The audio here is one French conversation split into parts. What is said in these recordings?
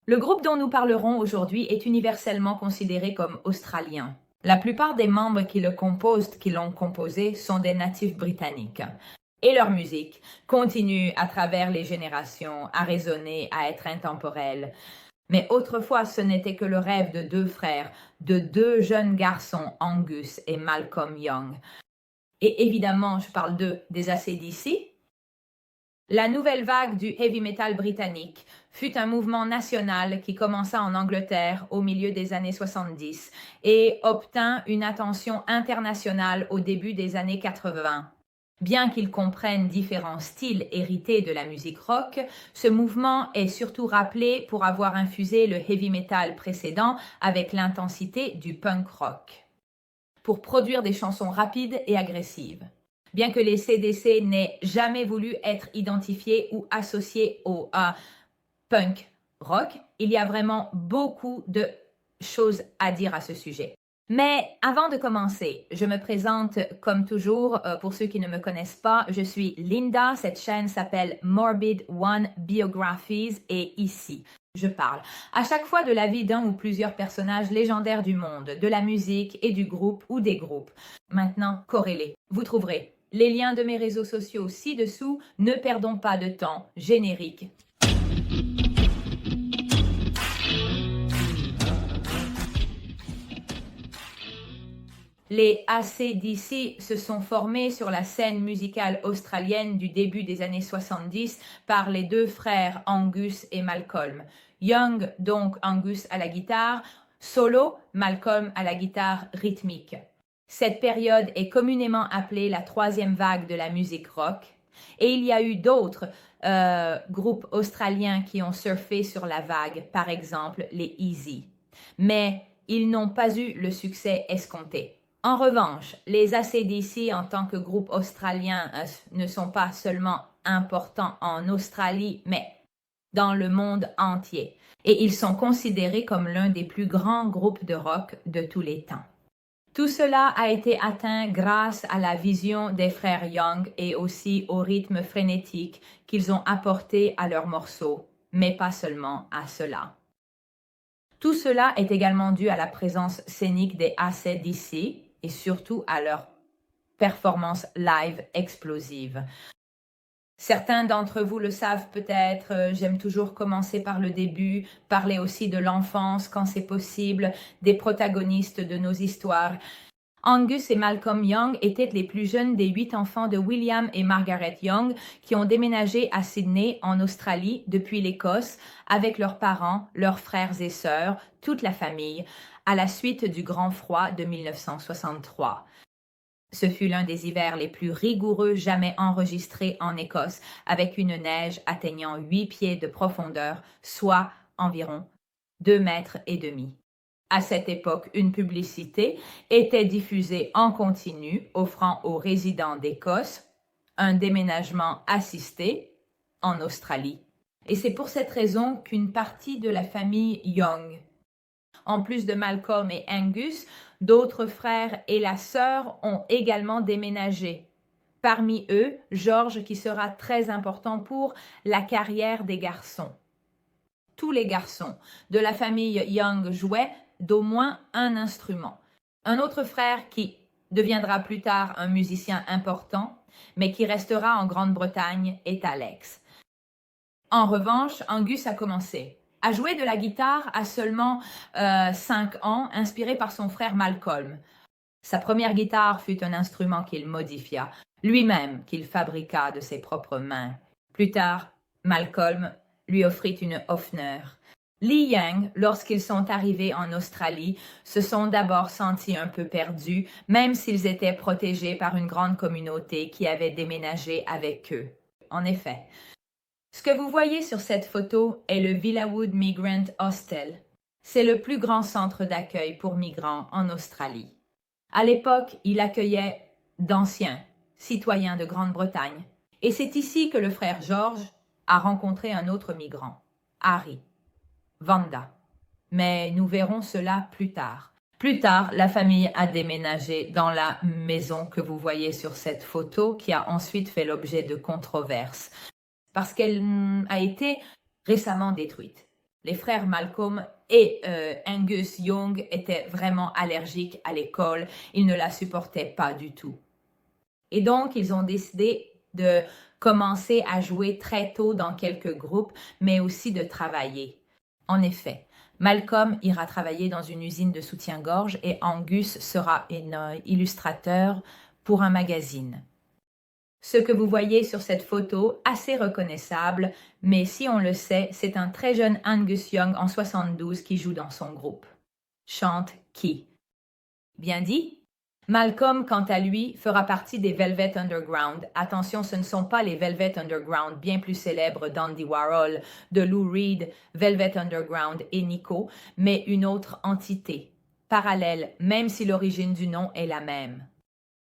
Le groupe dont nous parlerons aujourd'hui est universellement considéré comme australien. La plupart des membres qui l'ont composé sont des natifs britanniques. Et leur musique continue à travers les générations à résonner, à être intemporelle. Mais autrefois, ce n'était que le rêve de deux frères, de deux jeunes garçons, Angus et Malcolm Young. Et évidemment, je parle d'eux, des AC/DC. La nouvelle vague du heavy metal britannique fut un mouvement national qui commença en Angleterre au milieu des années 70 et obtint une attention internationale au début des années 80. Bien qu'il comprenne différents styles hérités de la musique rock, ce mouvement est surtout rappelé pour avoir infusé le heavy metal précédent avec l'intensité du punk rock, pour produire des chansons rapides et agressives. Bien que les CDC n'aient jamais voulu être identifiés ou associés au punk rock, il y a vraiment beaucoup de choses à dire à ce sujet. Mais avant de commencer, je me présente comme toujours, pour ceux qui ne me connaissent pas, je suis Linda, cette chaîne s'appelle Morbid One Biographies et ici, je parle à chaque fois de la vie d'un ou plusieurs personnages légendaires du monde, de la musique et du groupe ou des groupes. Maintenant, corrélés, vous trouverez les liens de mes réseaux sociaux ci-dessous. Ne perdons pas de temps. Générique. Les AC/DC se sont formés sur la scène musicale australienne du début des années 70 par les deux frères Angus et Malcolm. Young, donc Angus à la guitare, solo, Malcolm à la guitare rythmique. Cette période est communément appelée la troisième vague de la musique rock et il y a eu d'autres groupes australiens qui ont surfé sur la vague, par exemple les Easy. Mais ils n'ont pas eu le succès escompté. En revanche, les AC/DC en tant que groupe australien ne sont pas seulement importants en Australie, mais dans le monde entier. Et ils sont considérés comme l'un des plus grands groupes de rock de tous les temps. Tout cela a été atteint grâce à la vision des frères Young et aussi au rythme frénétique qu'ils ont apporté à leurs morceaux, mais pas seulement à cela. Tout cela est également dû à la présence scénique des AC/DC et surtout à leur performance live explosive. Certains d'entre vous le savent peut-être, j'aime toujours commencer par le début, parler aussi de l'enfance quand c'est possible, des protagonistes de nos histoires. Angus et Malcolm Young étaient les plus jeunes des 8 enfants de William et Margaret Young qui ont déménagé à Sydney en Australie depuis l'Écosse avec leurs parents, leurs frères et sœurs, toute la famille, à la suite du grand froid de 1963. Ce fut l'un des hivers les plus rigoureux jamais enregistrés en Écosse, avec une neige atteignant 8 pieds de profondeur, soit environ 2,5 mètres. À cette époque, une publicité était diffusée en continu, offrant aux résidents d'Écosse un déménagement assisté en Australie. Et c'est pour cette raison qu'une partie de la famille Young, en plus de Malcolm et Angus, d'autres frères et la sœur ont également déménagé. Parmi eux, George qui sera très important pour la carrière des garçons. Tous les garçons de la famille Young jouaient d'au moins un instrument. Un autre frère qui deviendra plus tard un musicien important, mais qui restera en Grande-Bretagne, est Alex. En revanche, Angus a commencé à jouer de la guitare à seulement 5 ans, inspiré par son frère Malcolm. Sa première guitare fut un instrument qu'il modifia, lui-même qu'il fabriqua de ses propres mains. Plus tard, Malcolm lui offrit une Hofner. Lee Young, lorsqu'ils sont arrivés en Australie, se sont d'abord sentis un peu perdus, même s'ils étaient protégés par une grande communauté qui avait déménagé avec eux. En effet, ce que vous voyez sur cette photo est le Villawood Migrant Hostel. C'est le plus grand centre d'accueil pour migrants en Australie. À l'époque, il accueillait d'anciens citoyens de Grande-Bretagne. Et c'est ici que le frère George a rencontré un autre migrant, Harry, Vanda. Mais nous verrons cela plus tard. Plus tard, la famille a déménagé dans la maison que vous voyez sur cette photo qui a ensuite fait l'objet de controverses parce qu'elle a été récemment détruite. Les frères Malcolm et Angus Young étaient vraiment allergiques à l'école. Ils ne la supportaient pas du tout. Et donc, ils ont décidé de commencer à jouer très tôt dans quelques groupes, mais aussi de travailler. En effet, Malcolm ira travailler dans une usine de soutien-gorge et Angus sera un illustrateur pour un magazine. Ce que vous voyez sur cette photo, assez reconnaissable, mais si on le sait, c'est un très jeune Angus Young en 72 qui joue dans son groupe. Chante qui? Bien dit? Malcolm, quant à lui, fera partie des Velvet Underground. Attention, ce ne sont pas les Velvet Underground bien plus célèbres d'Andy Warhol, de Lou Reed, Velvet Underground et Nico, mais une autre entité, parallèle, même si l'origine du nom est la même.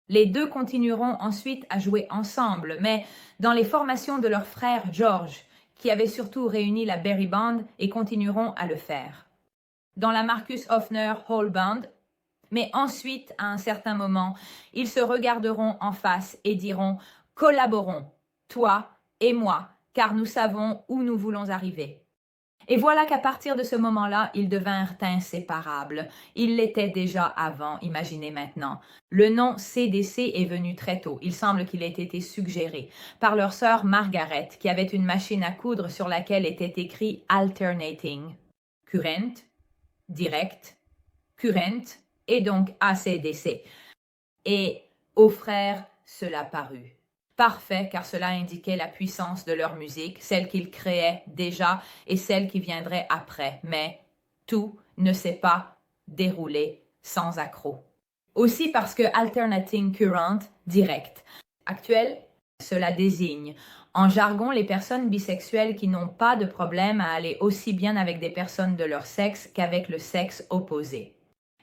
Les deux continueront ensuite à jouer ensemble, mais dans les formations de leur frère George, qui avait surtout réuni la Berry Band, et continueront à le faire. Dans la Marcus Hoffner Hall Band, mais ensuite, à un certain moment, ils se regarderont en face et diront « Collaborons, toi et moi, car nous savons où nous voulons arriver. » Et voilà qu'à partir de ce moment-là, ils devinrent inséparables. Ils l'étaient déjà avant, imaginez maintenant. Le nom CDC est venu très tôt. Il semble qu'il ait été suggéré par leur sœur Margaret, qui avait une machine à coudre sur laquelle était écrit « Alternating ». Current, direct, current, et donc ACDC. Et aux frères, cela parut. Parfait, car cela indiquait la puissance de leur musique, celle qu'ils créaient déjà et celle qui viendrait après. Mais tout ne s'est pas déroulé sans accroc. Aussi parce que alternating current, direct, actuel, cela désigne en jargon les personnes bisexuelles qui n'ont pas de problème à aller aussi bien avec des personnes de leur sexe qu'avec le sexe opposé.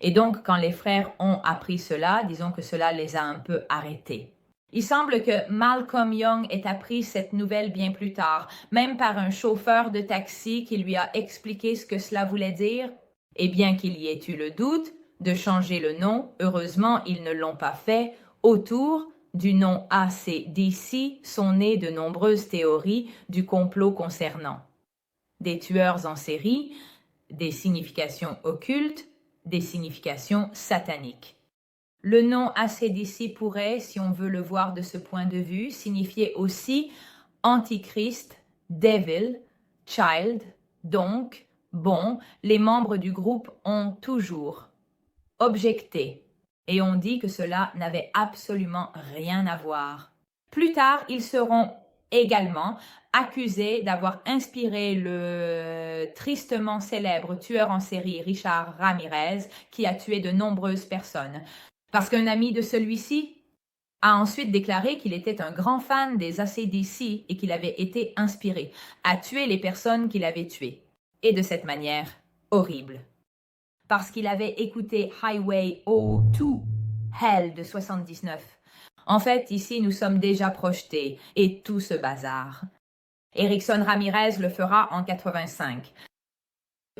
Et donc, quand les frères ont appris cela, disons que cela les a un peu arrêtés. Il semble que Malcolm Young ait appris cette nouvelle bien plus tard, même par un chauffeur de taxi qui lui a expliqué ce que cela voulait dire. Et bien qu'il y ait eu le doute de changer le nom, heureusement, ils ne l'ont pas fait. Autour du nom AC/DC sont nées de nombreuses théories du complot concernant des tueurs en série, des significations occultes, des significations sataniques. Le nom AC/DC pourrait, si on veut le voir de ce point de vue, signifier aussi Antichrist, Devil, Child, donc, bon, les membres du groupe ont toujours objecté et ont dit que cela n'avait absolument rien à voir. Plus tard, ils seront également accusé d'avoir inspiré le tristement célèbre tueur en série Richard Ramirez, qui a tué de nombreuses personnes. Parce qu'un ami de celui-ci a ensuite déclaré qu'il était un grand fan des AC/DC et qu'il avait été inspiré à tuer les personnes qu'il avait tuées. Et de cette manière horrible. Parce qu'il avait écouté Highway to Hell de 79. En fait, ici, nous sommes déjà projetés et tout ce bazar. Erickson Ramirez le fera en 85.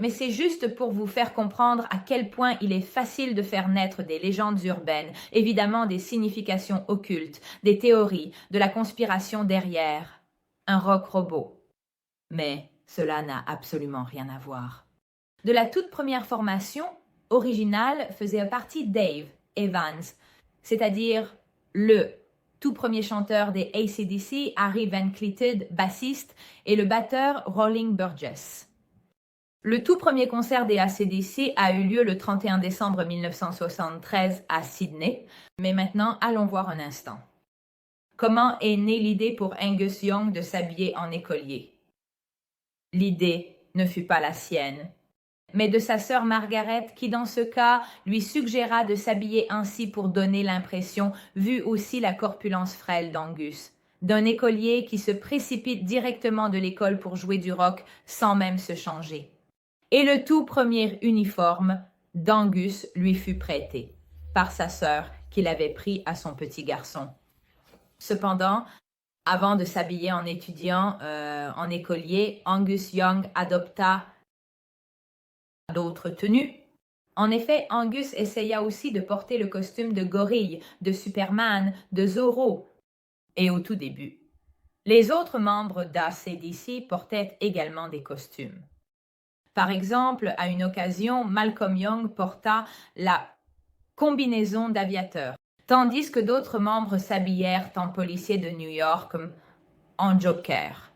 Mais c'est juste pour vous faire comprendre à quel point il est facile de faire naître des légendes urbaines, évidemment des significations occultes, des théories, de la conspiration derrière. Un rock robot. Mais cela n'a absolument rien à voir. De la toute première formation originale faisait partie Dave Evans, c'est-à-dire le tout premier chanteur des AC/DC, Harry Van Cleated, bassiste, et le batteur Rolling Burgess. Le tout premier concert des AC/DC a eu lieu le 31 décembre 1973 à Sydney, mais maintenant allons voir un instant. Comment est née l'idée pour Angus Young de s'habiller en écolier? L'idée ne fut pas la sienne, mais de sa sœur Margaret qui, dans ce cas, lui suggéra de s'habiller ainsi pour donner l'impression, vu aussi la corpulence frêle d'Angus, d'un écolier qui se précipite directement de l'école pour jouer du rock sans même se changer. Et le tout premier uniforme d'Angus lui fut prêté par sa sœur qu'il avait pris à son petit garçon. Cependant, avant de s'habiller en étudiant, en écolier, Angus Young adopta d'autres tenues. En effet, Angus essaya aussi de porter le costume de gorille, de Superman, de Zorro, et au tout début. Les autres membres d'AC/DC portaient également des costumes. Par exemple, à une occasion, Malcolm Young porta la combinaison d'aviateur, tandis que d'autres membres s'habillèrent en policiers de New York comme en Joker.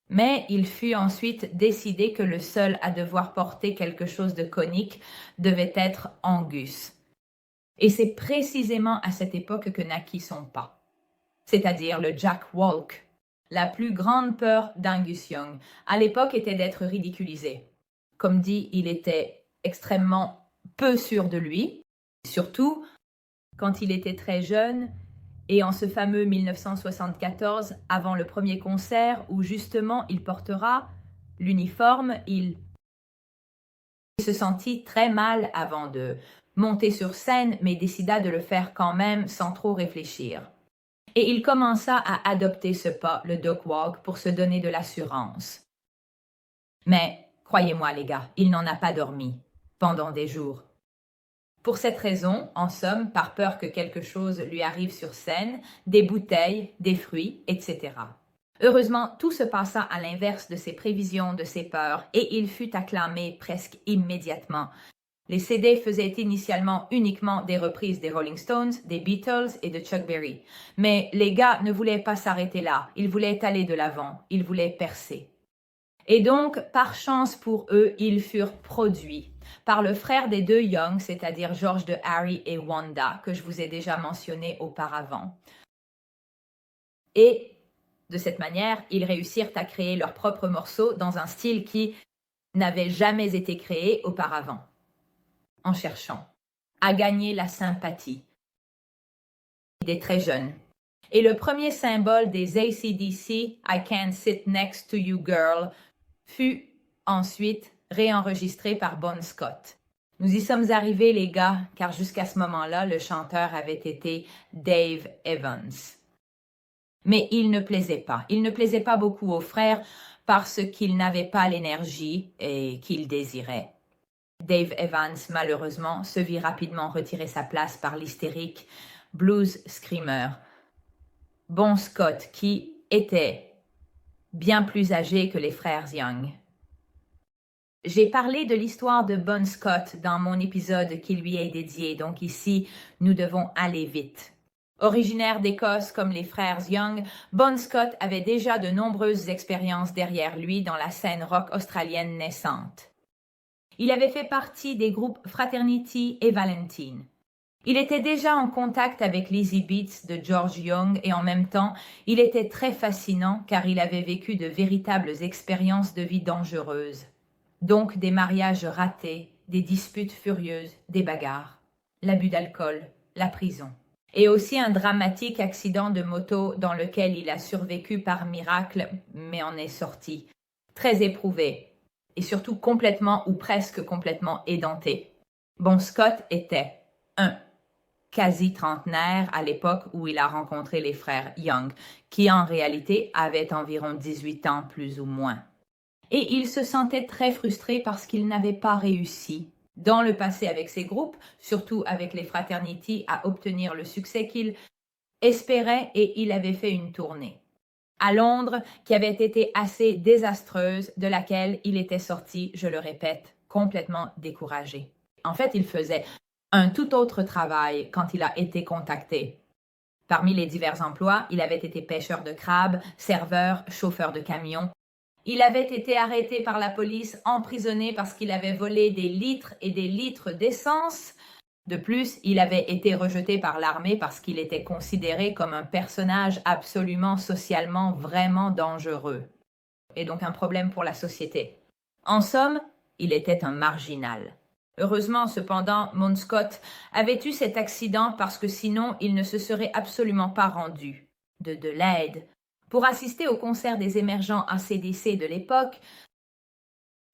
Mais il fut ensuite décidé que le seul à devoir porter quelque chose de conique devait être Angus. Et c'est précisément à cette époque que naquit son pas, c'est-à-dire le Jack Walk. La plus grande peur d'Angus Young, à l'époque, était d'être ridiculisé. Comme dit, il était extrêmement peu sûr de lui, surtout quand il était très jeune et en ce fameux 1974, avant le premier concert où justement il portera l'uniforme, il se sentit très mal avant de monter sur scène, mais décida de le faire quand même sans trop réfléchir. Et il commença à adopter ce pas, le duck walk, pour se donner de l'assurance. Mais, croyez-moi les gars, il n'en a pas dormi pendant des jours. Pour cette raison, en somme, par peur que quelque chose lui arrive sur scène, des bouteilles, des fruits, etc. Heureusement, tout se passa à l'inverse de ses prévisions, de ses peurs, et il fut acclamé presque immédiatement. Les CD faisaient initialement uniquement des reprises des Rolling Stones, des Beatles et de Chuck Berry. Mais les gars ne voulaient pas s'arrêter là, ils voulaient aller de l'avant, ils voulaient percer. Et donc, par chance pour eux, ils furent produits par le frère des deux Young, c'est-à-dire George de Harry et Wanda, que je vous ai déjà mentionné auparavant. Et de cette manière, ils réussirent à créer leurs propres morceaux dans un style qui n'avait jamais été créé auparavant, en cherchant à gagner la sympathie des très jeunes. Et le premier symbole des AC/DC, I Can't Sit Next to You Girl, fut ensuite réenregistré par Bon Scott. Nous y sommes arrivés, les gars, car jusqu'à ce moment-là, le chanteur avait été Dave Evans. Mais il ne plaisait pas. Il ne plaisait pas beaucoup aux frères parce qu'il n'avait pas l'énergie et qu'il désirait. Dave Evans, malheureusement, se vit rapidement retirer sa place par l'hystérique blues screamer Bon Scott, qui était bien plus âgé que les frères Young. J'ai parlé de l'histoire de Bon Scott dans mon épisode qui lui est dédié, donc ici, nous devons aller vite. Originaire d'Écosse comme les frères Young, Bon Scott avait déjà de nombreuses expériences derrière lui dans la scène rock australienne naissante. Il avait fait partie des groupes Fraternity et Valentine. Il était déjà en contact avec l'Easy Beats de George Young et en même temps, il était très fascinant car il avait vécu de véritables expériences de vie dangereuses. Donc des mariages ratés, des disputes furieuses, des bagarres, l'abus d'alcool, la prison. Et aussi un dramatique accident de moto dans lequel il a survécu par miracle, mais en est sorti. Très éprouvé, et surtout complètement ou presque complètement édenté. Bon Scott était 1. Quasi trentenaire à l'époque où il a rencontré les frères Young, qui en réalité avaient environ 18 ans plus ou moins. Et il se sentait très frustré parce qu'il n'avait pas réussi dans le passé avec ses groupes, surtout avec les Fraternity, à obtenir le succès qu'il espérait, et il avait fait une tournée à Londres qui avait été assez désastreuse, de laquelle il était sorti, je le répète, complètement découragé. En fait, il faisait un tout autre travail quand il a été contacté. Parmi les divers emplois, il avait été pêcheur de crabes, serveur, chauffeur de camion. Il avait été arrêté par la police, emprisonné parce qu'il avait volé des litres et des litres d'essence. De plus, il avait été rejeté par l'armée parce qu'il était considéré comme un personnage absolument socialement vraiment dangereux, et donc un problème pour la société. En somme, il était un marginal. Heureusement, cependant, Bon Scott avait eu cet accident parce que sinon, il ne se serait absolument pas rendu de l'aide pour assister au concert des émergents AC/DC de l'époque,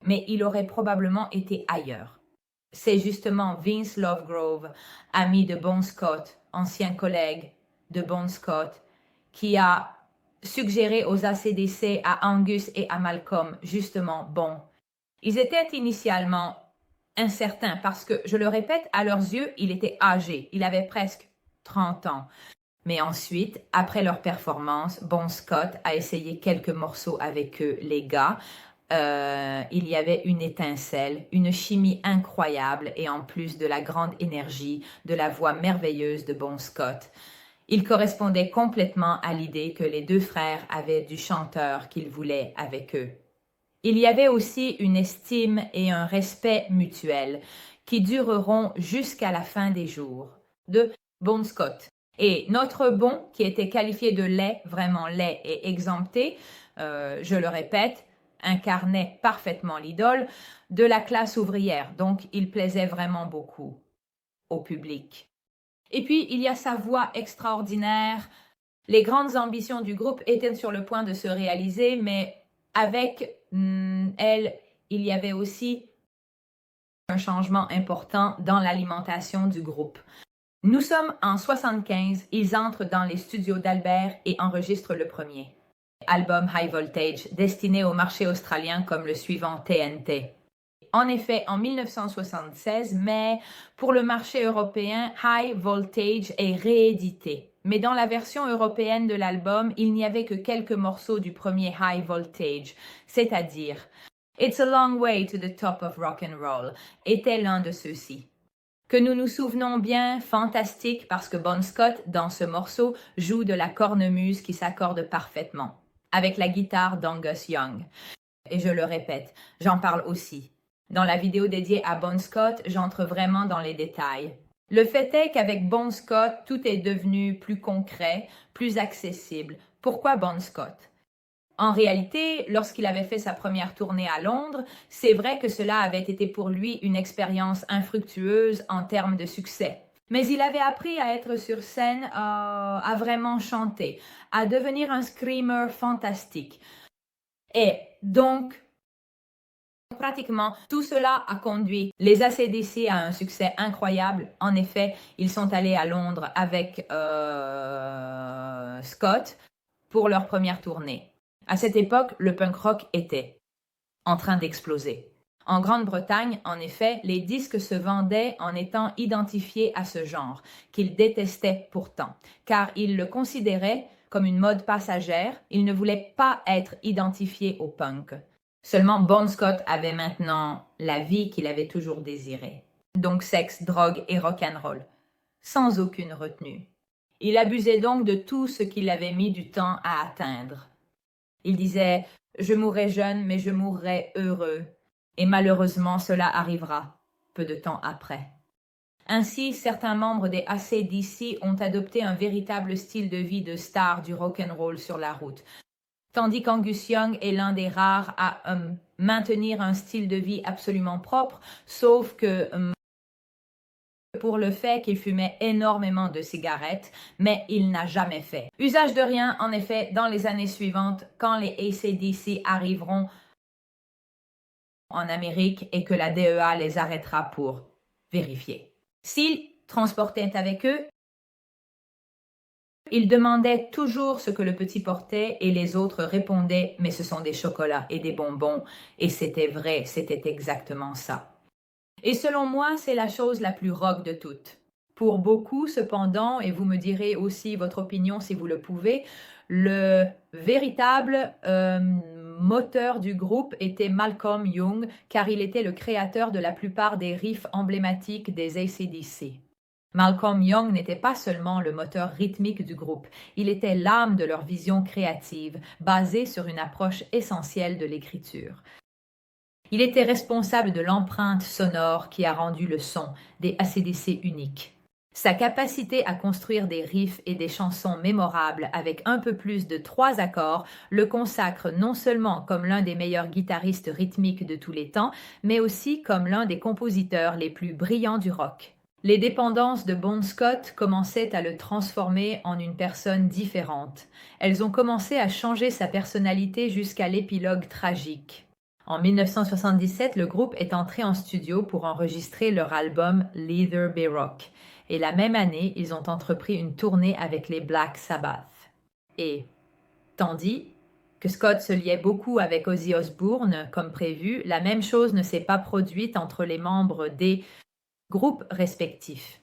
mais il aurait probablement été ailleurs. C'est justement Vince Lovegrove, ami de Bon Scott, ancien collègue de Bon Scott, qui a suggéré aux AC/DC, à Angus et à Malcolm, justement, bon. Ils étaient initialement incertains parce que, je le répète, à leurs yeux, il était âgé, il avait presque 30 ans. Mais ensuite, après leur performance, Bon Scott a essayé quelques morceaux avec eux, les gars, il y avait une étincelle, une chimie incroyable et en plus de la grande énergie, de la voix merveilleuse de Bon Scott. Il correspondait complètement à l'idée que les deux frères avaient du chanteur qu'ils voulaient avec eux. Il y avait aussi une estime et un respect mutuel qui dureront jusqu'à la fin des jours de Bon Scott. Et notre Bon, qui était qualifié de laid, vraiment laid et exempté, je le répète, incarnait parfaitement l'idole de la classe ouvrière. Donc, il plaisait vraiment beaucoup au public. Et puis, il y a sa voix extraordinaire. Les grandes ambitions du groupe étaient sur le point de se réaliser, mais avec elle, il y avait aussi un changement important dans l'alimentation du groupe. Nous sommes en 75, ils entrent dans les studios d'Albert et enregistrent le premier album High Voltage, destiné au marché australien comme le suivant TNT. En effet, en 1976, mais pour le marché européen, High Voltage est réédité. Mais dans la version européenne de l'album, il n'y avait que quelques morceaux du premier High Voltage, c'est-à-dire It's a Long Way to the Top of Rock and Roll était l'un de ceux-ci. Que nous nous souvenons bien, fantastique parce que Bon Scott, dans ce morceau, joue de la cornemuse qui s'accorde parfaitement avec la guitare d'Angus Young. Et je le répète, j'en parle aussi. Dans la vidéo dédiée à Bon Scott, j'entre vraiment dans les détails. Le fait est qu'avec Bon Scott, tout est devenu plus concret, plus accessible. Pourquoi Bon Scott? En réalité, lorsqu'il avait fait sa première tournée à Londres, c'est vrai que cela avait été pour lui une expérience infructueuse en termes de succès. Mais il avait appris à être sur scène, à vraiment chanter, à devenir un screamer fantastique. Et donc, pratiquement, tout cela a conduit les AC/DC à un succès incroyable. En effet, ils sont allés à Londres avec Scott pour leur première tournée. À cette époque, le punk rock était en train d'exploser. En Grande-Bretagne, en effet, les disques se vendaient en étant identifiés à ce genre, qu'ils détestaient pourtant, car ils le considéraient comme une mode passagère, ils ne voulaient pas être identifiés au punk. Seulement Bon Scott avait maintenant la vie qu'il avait toujours désirée. Donc sexe, drogue et rock'n'roll, sans aucune retenue. Il abusait donc de tout ce qu'il avait mis du temps à atteindre. Il disait « Je mourrai jeune, mais je mourrai heureux. » Et malheureusement, cela arrivera peu de temps après. Ainsi, certains membres des AC/DC ont adopté un véritable style de vie de star du rock'n'roll sur la route, tandis qu'Angus Young est l'un des rares à maintenir un style de vie absolument propre, sauf que pour le fait qu'il fumait énormément de cigarettes, mais il n'a jamais fait usage de rien. En effet, dans les années suivantes, quand les AC/DC arriveront en Amérique et que la DEA les arrêtera pour vérifier. S'ils transportaient avec eux, ils demandaient toujours ce que le petit portait et les autres répondaient « mais ce sont des chocolats et des bonbons » et c'était vrai, c'était exactement ça. Et selon moi, c'est la chose la plus rock de toutes. Pour beaucoup, cependant, et vous me direz aussi votre opinion si vous le pouvez, le véritable moteur du groupe était Malcolm Young, car il était le créateur de la plupart des riffs emblématiques des AC/DC. Malcolm Young n'était pas seulement le moteur rythmique du groupe, il était l'âme de leur vision créative, basée sur une approche essentielle de l'écriture. Il était responsable de l'empreinte sonore qui a rendu le son des AC/DC unique. Sa capacité à construire des riffs et des chansons mémorables avec un peu plus de 3 accords le consacre non seulement comme l'un des meilleurs guitaristes rythmiques de tous les temps, mais aussi comme l'un des compositeurs les plus brillants du rock. Les dépendances de Bon Scott commençaient à le transformer en une personne différente. Elles ont commencé à changer sa personnalité jusqu'à l'épilogue tragique. En 1977, le groupe est entré en studio pour enregistrer leur album Leather Bay Rock. Et la même année, ils ont entrepris une tournée avec les Black Sabbath. Et tandis que Scott se liait beaucoup avec Ozzy Osbourne, comme prévu, la même chose ne s'est pas produite entre les membres des groupes respectifs.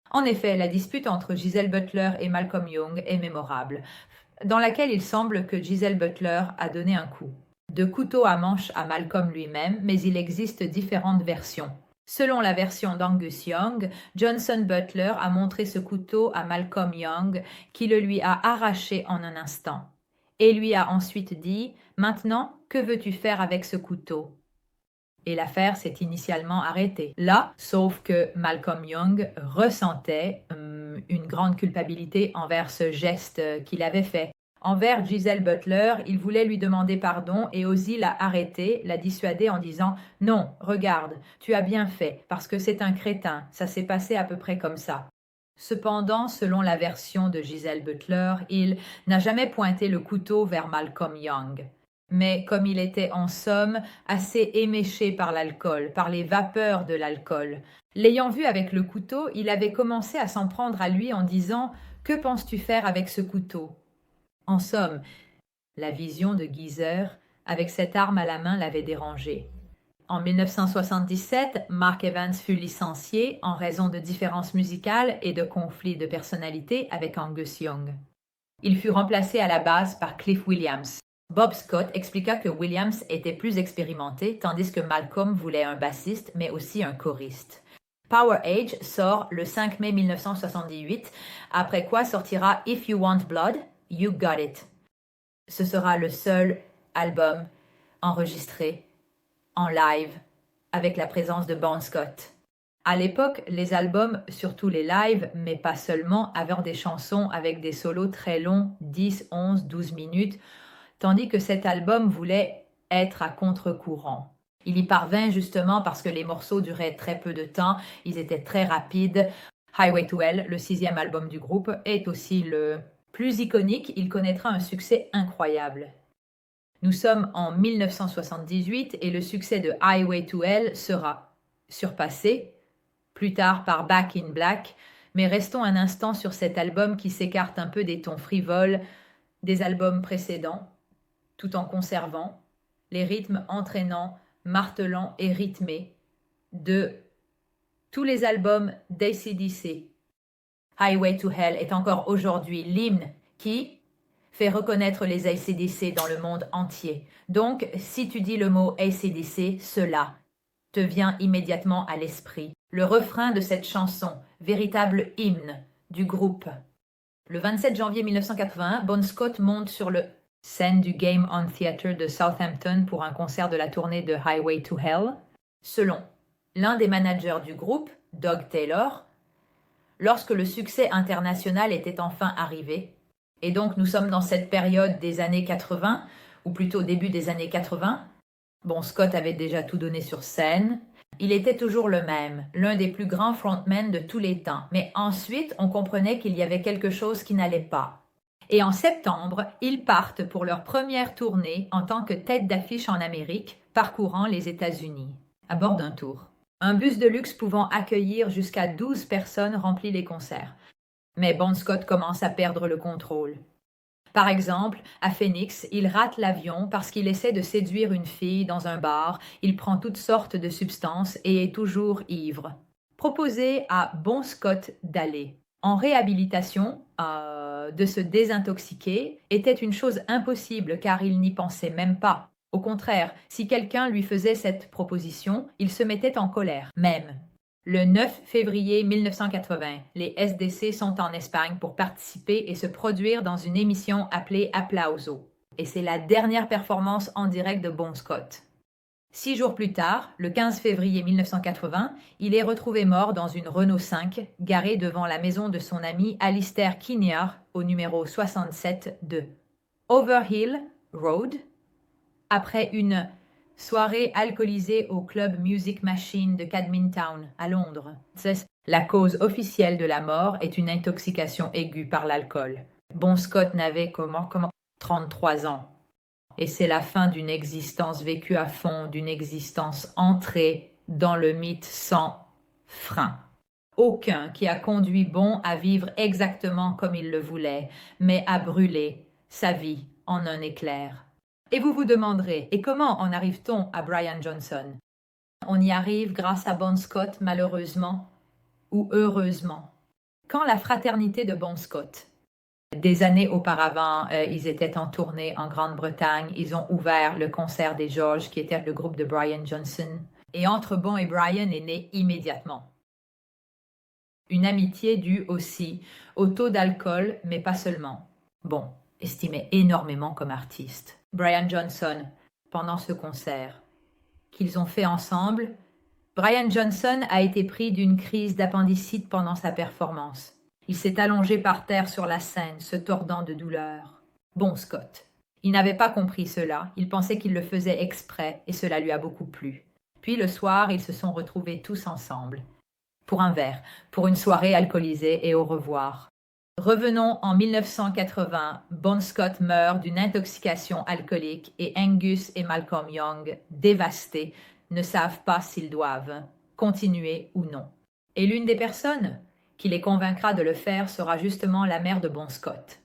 En effet, la dispute entre Giselle Butler et Malcolm Young est mémorable, dans laquelle il semble que Giselle Butler a donné un coup. de couteau à manche à Malcolm lui-même, mais il existe différentes versions. Selon la version d'Angus Young, Johnson Butler a montré ce couteau à Malcolm Young, qui le lui a arraché en un instant, et lui a ensuite dit « Maintenant, que veux-tu faire avec ce couteau ?» Et l'affaire s'est initialement arrêtée là, sauf que Malcolm Young ressentait une grande culpabilité envers ce geste qu'il avait fait. Envers Giselle Butler, il voulait lui demander pardon et Ozzy l'a arrêté, l'a dissuadé en disant « Non, regarde, tu as bien fait, parce que c'est un crétin, ça s'est passé à peu près comme ça. » Cependant, selon la version de Giselle Butler, il n'a jamais pointé le couteau vers Malcolm Young. Mais comme il était en somme assez éméché par l'alcool, par les vapeurs de l'alcool, l'ayant vu avec le couteau, il avait commencé à s'en prendre à lui en disant « Que penses-tu faire avec ce couteau ?» En somme, la vision de Geezer avec cette arme à la main l'avait dérangé. En 1977, Mark Evans fut licencié en raison de différences musicales et de conflits de personnalité avec Angus Young. Il fut remplacé à la basse par Cliff Williams. Bob Scott expliqua que Williams était plus expérimenté, tandis que Malcolm voulait un bassiste, mais aussi un choriste. Power Age sort le 5 mai 1978, après quoi sortira If You Want Blood, You Got It. Ce sera le seul album enregistré en live avec la présence de Bon Scott. À l'époque, les albums, surtout les lives, mais pas seulement, avaient des chansons avec des solos très longs, 10, 11, 12 minutes, tandis que cet album voulait être à contre-courant. Il y parvint justement parce que les morceaux duraient très peu de temps, ils étaient très rapides. Highway to Hell, le 6e album du groupe, est aussi le plus iconique, il connaîtra un succès incroyable. Nous sommes en 1978 et le succès de Highway to Hell sera surpassé plus tard par Back in Black, mais restons un instant sur cet album qui s'écarte un peu des tons frivoles des albums précédents, tout en conservant les rythmes entraînants, martelants et rythmés de tous les albums d'AC/DC. Highway to Hell est encore aujourd'hui l'hymne qui fait reconnaître les AC/DC dans le monde entier. Donc, si tu dis le mot AC/DC, cela te vient immédiatement à l'esprit. Le refrain de cette chanson, véritable hymne du groupe. Le 27 janvier 1981, Bon Scott monte sur le scène du Game On Theatre de Southampton pour un concert de la tournée de Highway to Hell. Selon l'un des managers du groupe, Doug Taylor, lorsque le succès international était enfin arrivé, et donc nous sommes dans cette période des années 80, ou plutôt début des années 80, Bon Scott avait déjà tout donné sur scène, il était toujours le même, l'un des plus grands frontmen de tous les temps, mais ensuite on comprenait qu'il y avait quelque chose qui n'allait pas. Et en septembre, ils partent pour leur première tournée en tant que tête d'affiche en Amérique, parcourant les États-Unis, à bord d'un tour. Un bus de luxe pouvant accueillir jusqu'à 12 personnes remplit les concerts. Mais Bon Scott commence à perdre le contrôle. Par exemple, à Phoenix, il rate l'avion parce qu'il essaie de séduire une fille dans un bar, il prend toutes sortes de substances et est toujours ivre. Proposez à Bon Scott d'aller en réhabilitation, de se désintoxiquer, était une chose impossible car il n'y pensait même pas. Au contraire, si quelqu'un lui faisait cette proposition, il se mettait en colère, même. Le 9 février 1980, les SDC sont en Espagne pour participer et se produire dans une émission appelée Aplauso. Et c'est la dernière performance en direct de Bon Scott. 6 jours plus tard, le 15 février 1980, il est retrouvé mort dans une Renault 5 garée devant la maison de son ami Alistair Kinnear au numéro 67 de Overhill Road, après une soirée alcoolisée au club Music Machine de Cadman Town, à Londres. La cause officielle de la mort est une intoxication aiguë par l'alcool. Bon Scott n'avait 33 ans. Et c'est la fin d'une existence vécue à fond, d'une existence entrée dans le mythe sans frein. Aucun qui a conduit Bon à vivre exactement comme il le voulait, mais à brûler sa vie en un éclair. Et vous vous demanderez, et comment en arrive-t-on à Brian Johnson? On y arrive grâce à Bon Scott, malheureusement, ou heureusement. Quand la fraternité de Bon Scott Des années auparavant, ils étaient en tournée en Grande-Bretagne. Ils ont ouvert le concert des Georges, qui était le groupe de Brian Johnson. Et entre Bon et Brian est née immédiatement une amitié due aussi au taux d'alcool, mais pas seulement. Bon estimait énormément comme artiste. Brian Johnson, pendant ce concert qu'ils ont fait ensemble, Brian Johnson a été pris d'une crise d'appendicite pendant sa performance. Il s'est allongé par terre sur la scène, se tordant de douleur. Bon Scott. Il n'avait pas compris cela, il pensait qu'il le faisait exprès et cela lui a beaucoup plu. Puis le soir, ils se sont retrouvés tous ensemble. Pour un verre, pour une soirée alcoolisée et au revoir. Revenons en 1980, Bon Scott meurt d'une intoxication alcoolique et Angus et Malcolm Young, dévastés, ne savent pas s'ils doivent continuer ou non. Et l'une des personnes qui les convaincra de le faire sera justement la mère de Bon Scott.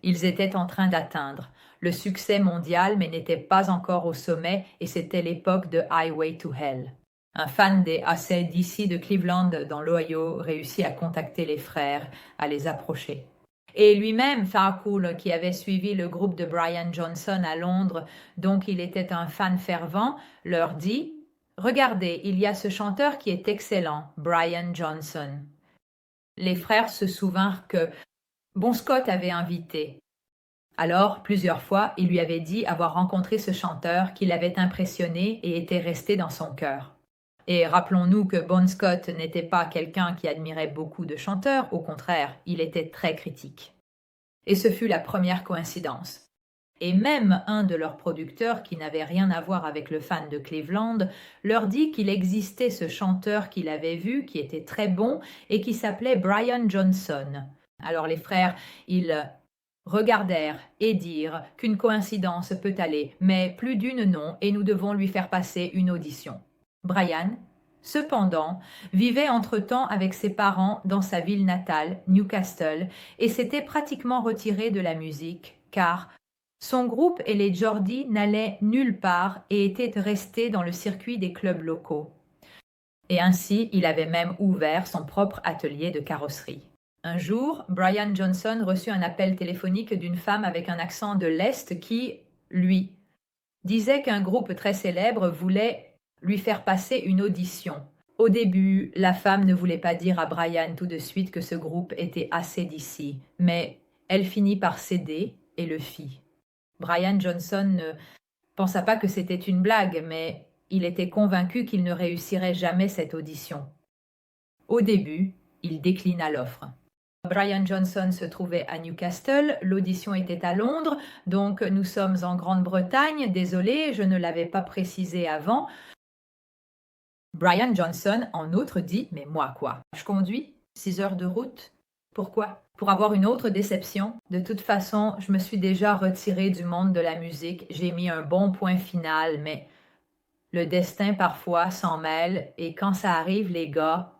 Ils étaient en train d'atteindre le succès mondial mais n'étaient pas encore au sommet et c'était l'époque de Highway to Hell. Un fan des AC/DC de Cleveland dans l'Ohio réussit à contacter les frères, à les approcher. Et lui-même, Farcool, qui avait suivi le groupe de Brian Johnson à Londres, donc il était un fan fervent, leur dit « Regardez, il y a ce chanteur qui est excellent, Brian Johnson. » Les frères se souvinrent que Bon Scott avait invité. Alors, plusieurs fois, il lui avait dit avoir rencontré ce chanteur qui l'avait impressionné et était resté dans son cœur. Et rappelons-nous que Bon Scott n'était pas quelqu'un qui admirait beaucoup de chanteurs, au contraire, il était très critique. Et ce fut la première coïncidence. Et même un de leurs producteurs, qui n'avait rien à voir avec le fan de Cleveland, leur dit qu'il existait ce chanteur qu'il avait vu, qui était très bon, et qui s'appelait Brian Johnson. Alors les frères, ils regardèrent et dirent qu'une coïncidence peut aller, mais plus d'une non, et nous devons lui faire passer une audition. Brian, cependant, vivait entre-temps avec ses parents dans sa ville natale, Newcastle, et s'était pratiquement retiré de la musique, car son groupe et les Geordie n'allaient nulle part et étaient restés dans le circuit des clubs locaux. Et ainsi, il avait même ouvert son propre atelier de carrosserie. Un jour, Brian Johnson reçut un appel téléphonique d'une femme avec un accent de l'Est qui, lui, disait qu'un groupe très célèbre voulait lui faire passer une audition. Au début, la femme ne voulait pas dire à Brian tout de suite que ce groupe était AC/DC, mais elle finit par céder et le fit. Brian Johnson ne pensa pas que c'était une blague, mais il était convaincu qu'il ne réussirait jamais cette audition. Au début, il déclina l'offre. Brian Johnson se trouvait à Newcastle, l'audition était à Londres, donc nous sommes en Grande-Bretagne, désolé, je ne l'avais pas précisé avant. Brian Johnson, en outre, dit « Mais moi, quoi? Je conduis 6 heures de route? Pourquoi? Pour avoir une autre déception? De toute façon, je me suis déjà retiré du monde de la musique, j'ai mis un bon point final, mais le destin parfois s'en mêle, et quand ça arrive, les gars... »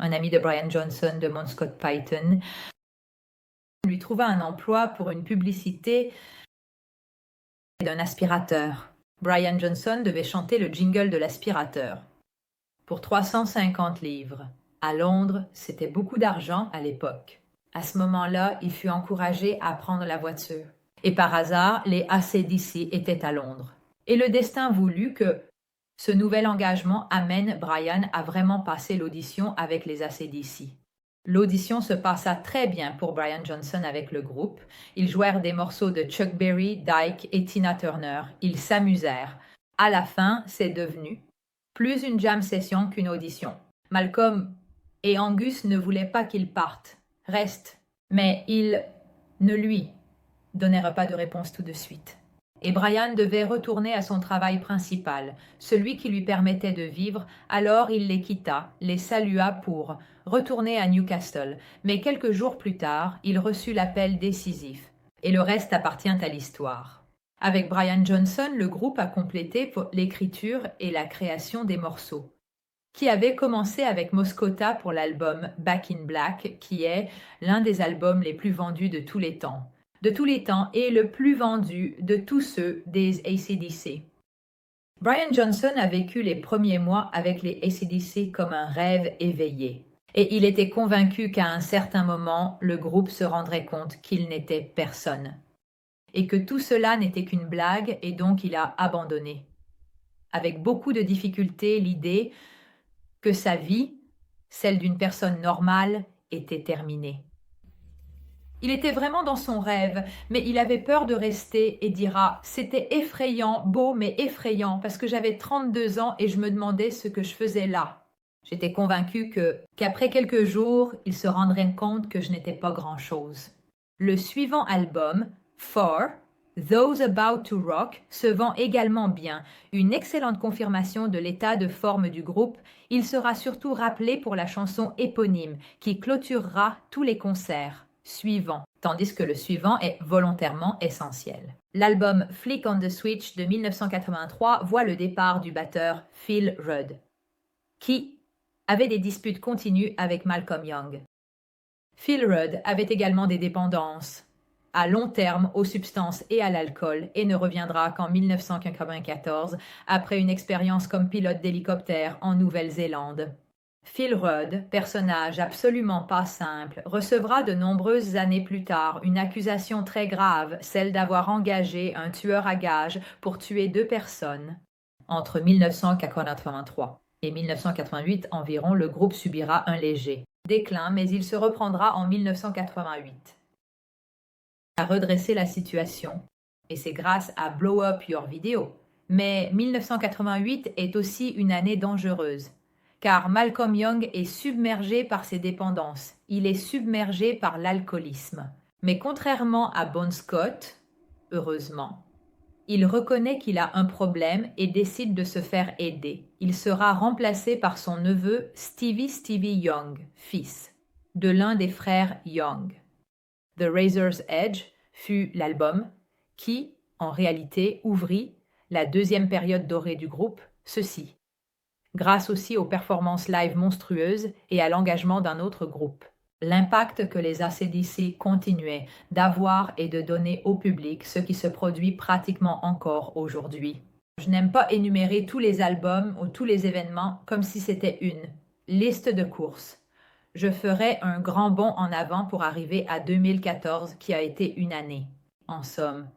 Un ami de Brian Johnson, de Bon Scott Python, lui trouva un emploi pour une publicité d'un aspirateur. Brian Johnson devait chanter le jingle de l'aspirateur. Pour 350 livres. À Londres, c'était beaucoup d'argent à l'époque. À ce moment-là, il fut encouragé à prendre la voiture. Et par hasard, les AC/DC étaient à Londres. Et le destin voulut que ce nouvel engagement amène Brian à vraiment passer l'audition avec les AC/DC. L'audition se passa très bien pour Brian Johnson avec le groupe. Ils jouèrent des morceaux de Chuck Berry, Dyke et Tina Turner. Ils s'amusèrent. À la fin, c'est devenu plus une jam session qu'une audition. Malcolm et Angus ne voulaient pas qu'il parte. Reste. Mais ils ne lui donnèrent pas de réponse tout de suite. Et Brian devait retourner à son travail principal, celui qui lui permettait de vivre, alors il les quitta, les salua pour retourner à Newcastle, mais quelques jours plus tard, il reçut l'appel décisif. Et le reste appartient à l'histoire. Avec Brian Johnson, le groupe a complété l'écriture et la création des morceaux, qui avait commencé avec Moscota pour l'album Back in Black, qui est l'un des albums les plus vendus de tous les temps. Et le plus vendu de tous ceux des AC/DC. Brian Johnson a vécu les premiers mois avec les AC/DC comme un rêve éveillé. Et il était convaincu qu'à un certain moment, le groupe se rendrait compte qu'il n'était personne. Et que tout cela n'était qu'une blague et donc il a abandonné. Avec beaucoup de difficultés, l'idée que sa vie, celle d'une personne normale, était terminée. Il était vraiment dans son rêve, mais il avait peur de rester et dira « C'était effrayant, beau mais effrayant, parce que j'avais 32 ans et je me demandais ce que je faisais là. » J'étais convaincue qu'après quelques jours, il se rendrait compte que je n'étais pas grand-chose. Le suivant album, For, Those About to Rock, se vend également bien. Une excellente confirmation de l'état de forme du groupe. Il sera surtout rappelé pour la chanson éponyme, qui clôturera tous les concerts suivants, tandis que le suivant est volontairement essentiel. L'album Flick on the Switch de 1983 voit le départ du batteur Phil Rudd, qui avait des disputes continues avec Malcolm Young. Phil Rudd avait également des dépendances à long terme aux substances et à l'alcool et ne reviendra qu'en 1994 après une expérience comme pilote d'hélicoptère en Nouvelle-Zélande. Phil Rudd, personnage absolument pas simple, recevra de nombreuses années plus tard une accusation très grave, celle d'avoir engagé un tueur à gages pour tuer 2 personnes. Entre 1983 et 1988 environ, le groupe subira un léger déclin, mais il se reprendra en 1988. A redresser la situation, et c'est grâce à Blow Up Your Video. Mais 1988 est aussi une année dangereuse, car Malcolm Young est submergé par ses dépendances, il est submergé par l'alcoolisme. Mais contrairement à Bon Scott, heureusement, il reconnaît qu'il a un problème et décide de se faire aider. Il sera remplacé par son neveu Stevie Young, fils de l'un des frères Young. The Razor's Edge fut l'album qui, en réalité, ouvrit la deuxième période dorée du groupe, ceci, grâce aussi aux performances live monstrueuses et à l'engagement d'un autre groupe. L'impact que les AC/DC continuaient d'avoir et de donner au public, ce qui se produit pratiquement encore aujourd'hui. Je n'aime pas énumérer tous les albums ou tous les événements comme si c'était une liste de courses. Je ferai un grand bond en avant pour arriver à 2014 qui a été une année, en somme,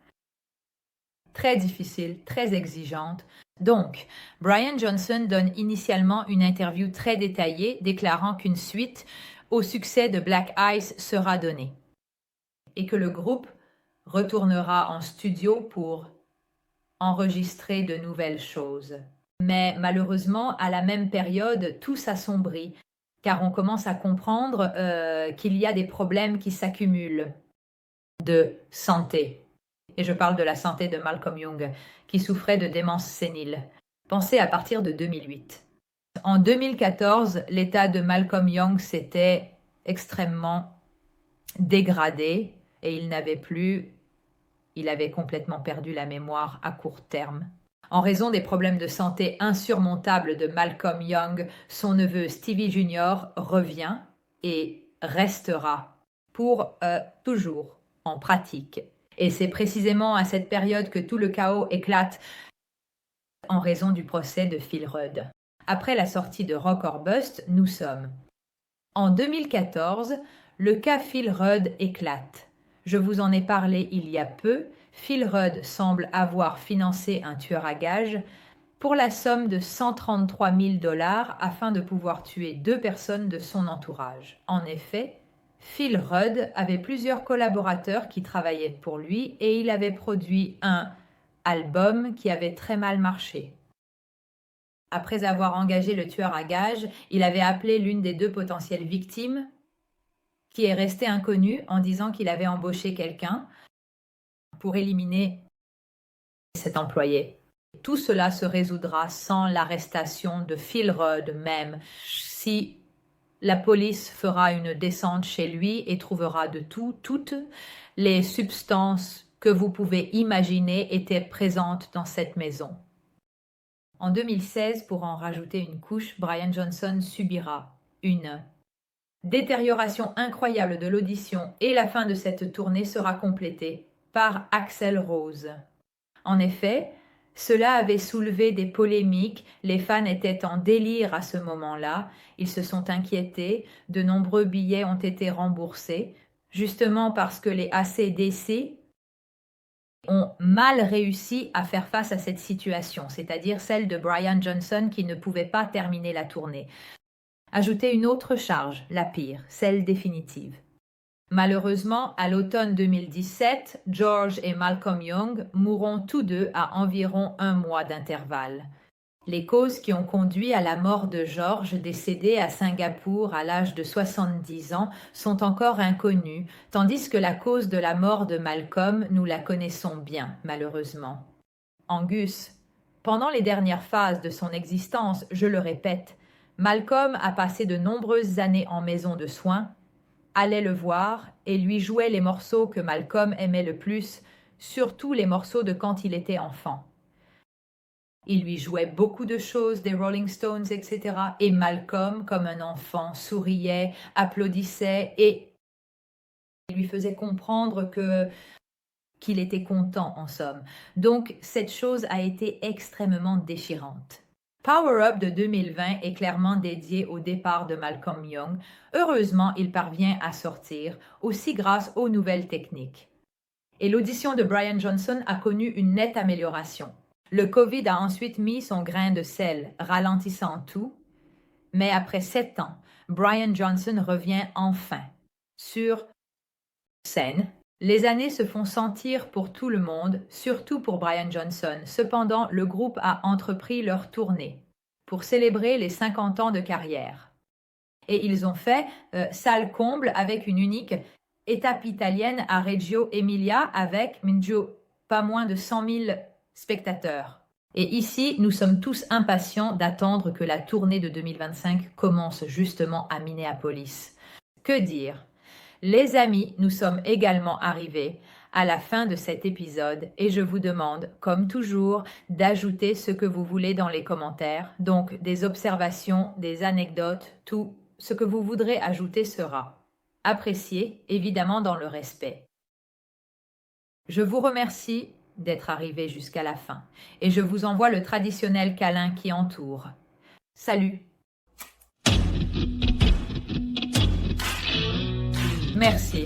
très difficile, très exigeante. Donc, Brian Johnson donne initialement une interview très détaillée déclarant qu'une suite au succès de Black Ice sera donnée et que le groupe retournera en studio pour enregistrer de nouvelles choses. Mais malheureusement, à la même période, tout s'assombrit car on commence à comprendre qu'il y a des problèmes qui s'accumulent de santé. Et je parle de la santé de Malcolm Young, qui souffrait de démence sénile. Pensez à partir de 2008. En 2014, l'état de Malcolm Young s'était extrêmement dégradé et il avait complètement perdu la mémoire à court terme. En raison des problèmes de santé insurmontables de Malcolm Young, son neveu Stevie Jr. revient et restera pour toujours en pratique. Et c'est précisément à cette période que tout le chaos éclate en raison du procès de Phil Rudd. Après la sortie de Rock or Bust, nous sommes en 2014, le cas Phil Rudd éclate. Je vous en ai parlé il y a peu. Phil Rudd semble avoir financé un tueur à gages pour la somme de 133 000 $ afin de pouvoir tuer 2 personnes de son entourage. En effet, Phil Rudd avait plusieurs collaborateurs qui travaillaient pour lui et il avait produit un album qui avait très mal marché. Après avoir engagé le tueur à gages, il avait appelé l'une des 2 potentielles victimes, qui est restée inconnue, en disant qu'il avait embauché quelqu'un pour éliminer cet employé. Tout cela se résoudra sans l'arrestation de Phil Rudd même, si la police fera une descente chez lui et trouvera de tout. Toutes les substances que vous pouvez imaginer étaient présentes dans cette maison. En 2016, pour en rajouter une couche, Brian Johnson subira une détérioration incroyable de l'audition et la fin de cette tournée sera complétée par Axl Rose. En effet, Cela avait soulevé des polémiques, les fans étaient en délire à ce moment-là, ils se sont inquiétés, de nombreux billets ont été remboursés, justement parce que les AC/DC ont mal réussi à faire face à cette situation, c'est-à-dire celle de Brian Johnson qui ne pouvait pas terminer la tournée. Ajoutez une autre charge, la pire, celle définitive. Malheureusement, à l'automne 2017, George et Malcolm Young mourront tous deux à environ 1 mois d'intervalle. Les causes qui ont conduit à la mort de George, décédé à Singapour à l'âge de 70 ans, sont encore inconnues, tandis que la cause de la mort de Malcolm, nous la connaissons bien, malheureusement. Angus. Pendant les dernières phases de son existence, je le répète, Malcolm a passé de nombreuses années en maison de soins, allait le voir et lui jouait les morceaux que Malcolm aimait le plus, surtout les morceaux de quand il était enfant. Il lui jouait beaucoup de choses, des Rolling Stones, etc. Et Malcolm, comme un enfant, souriait, applaudissait et lui faisait comprendre qu'il était content, en somme. Donc, cette chose a été extrêmement déchirante. Power Up de 2020 est clairement dédié au départ de Malcolm Young. Heureusement, il parvient à sortir, aussi grâce aux nouvelles techniques. Et l'audition de Brian Johnson a connu une nette amélioration. Le Covid a ensuite mis son grain de sel, ralentissant tout. Mais après 7 ans, Brian Johnson revient enfin sur scène. Les années se font sentir pour tout le monde, surtout pour Brian Johnson. Cependant, le groupe a entrepris leur tournée pour célébrer les 50 ans de carrière. Et ils ont fait salle comble avec une unique étape italienne à Reggio Emilia avec, pas moins de 100 000 spectateurs. Et ici, nous sommes tous impatients d'attendre que la tournée de 2025 commence justement à Minneapolis. Que dire ? Les amis, nous sommes également arrivés à la fin de cet épisode et je vous demande, comme toujours, d'ajouter ce que vous voulez dans les commentaires. Donc, des observations, des anecdotes, tout ce que vous voudrez ajouter sera apprécié, évidemment dans le respect. Je vous remercie d'être arrivé jusqu'à la fin et je vous envoie le traditionnel câlin qui entoure. Salut! Merci.